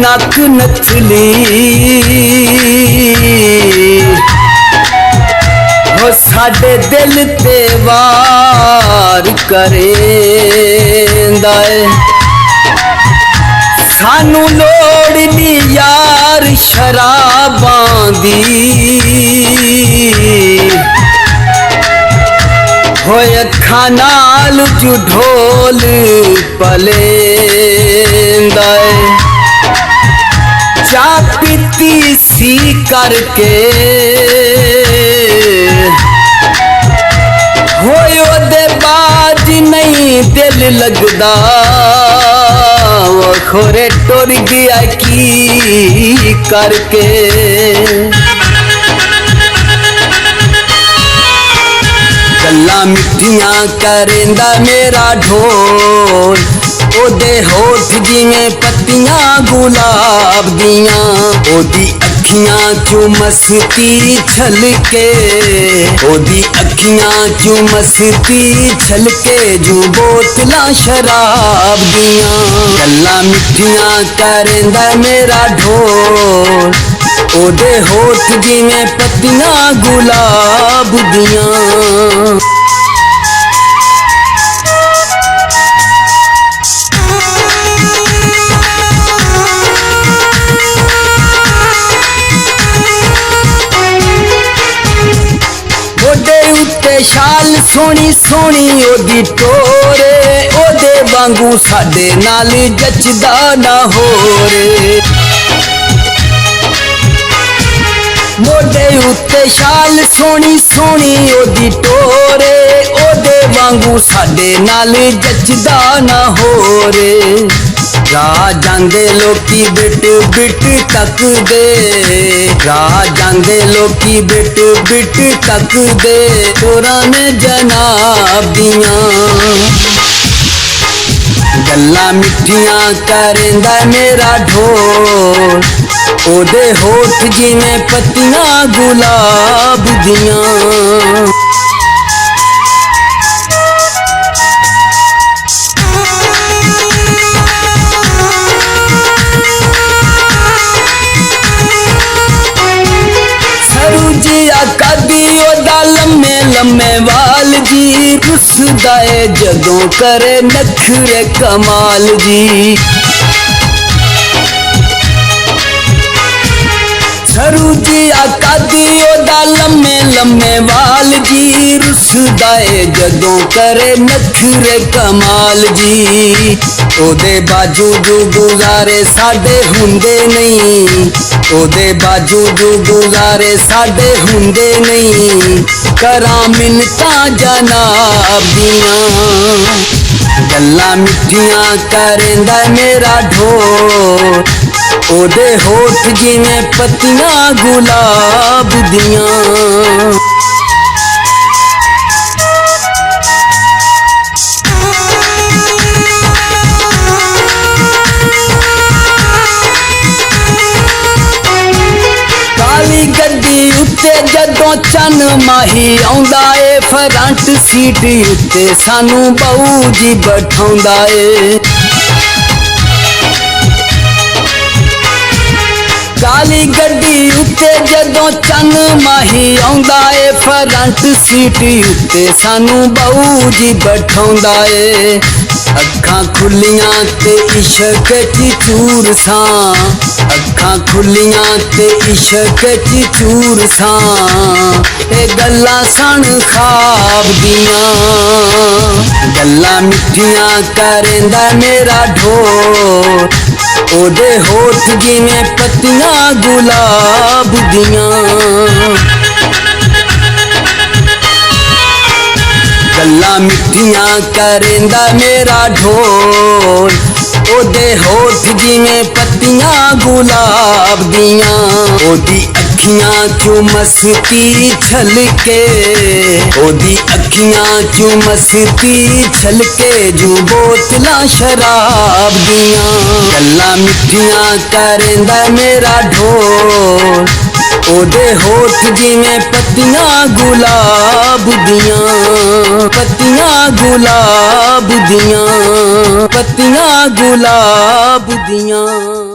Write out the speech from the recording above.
नक नथली हो साडे दिल ते वार करेंदा है। सानू लोड़ नी यार शराबां दी होए अखां नाल जू ढोल पलेंदा है। चा पीती सी करके होए ओदे बाज नहीं दिल लगदा वो खोरे टुर गया की करके। गल्लां मिठियां करेंदा मेरा ढोल ओदे होठ जिवें पत्तियां गुलाब दियां। ओदी अखियां चू मस्ती छलके ओदी अखियां चू मस्ती छलके जू बोतलां शराब दियां। गल्लां मिठियां करेंदा मेरा ढोल ओदे होठ जिवें पत्तियां गुलाब दियां। ओदे उत्ते शाल सोनी सोनी ओदी टोरे ओदे वांगू साडे नाल जचदा ना होरे। मोडे उत्ते शाल सोनी सोनी ओदी टोरे ओदे वांगू साडे नाल जचदा ना होरे। राह जांदे लोकी बिट बिट तकदे राह जांदे लोकी बिट बिट तकदे चोरां ने जनाब दियां। गल्लां मिठियां करेंदा मेरा ढोल ओदे होठ जिवें पत्तियां गुलाब दियां। कदी ओदा लम्मे लम्मे वाल जी रुसदा है जदों करे नखरे कमाल जी। सरू जी कदी ओदा लम्मे लम्मे वाल जी रुसदा है जदों करे नखरे कमाल जी। ओदे बाजू जू गुजारे साडे हुंदे नहीं ओदे बाजू जू गुजारे साडे हुंदे नहीं। करां मिन्नतां जनाब दियां। गल्लां मिठियां करेंदा मेरा ढोल ओदे होठ जिवें पत्तियां गुलाब दियां। काली गड्डी उत्ते जदों चन माही आउंदा ए फ्रंट सीट उत्ते सानू बहू जी बैठाउंदा ए। काली गड्डी उत्ते जदों चन माही आउंदा ए फ्रंट सीट उत्ते सानू बहू जी बैठाउंदा ए। अखां खुलियां ते इश्क च चूर सां अखां खुलियां ते इश्क च चूर सां। ए गल्लां सन ख्वाब दियां। गल्लां मिठियां करेंदा मेरा ढोल ओदे होठ जिवें पत्तियां गुलाब दियां। गल्लां मिठियां करेंदा मेरा ढोल ओदे होठ जिवें पत्तियां गुलाब दियां। ओदी अखियां चू मस्ती छलके ओदी अखियां चू मस्ती छलके जू बोतलां शराब दियां। गल्लां मिठियां करेंदा मेरा ढोल ओदे होठ जिवें पत्तियां गुलाब दियां। पत्तियां गुलाब दियां पत्तियां गुलाब दियां।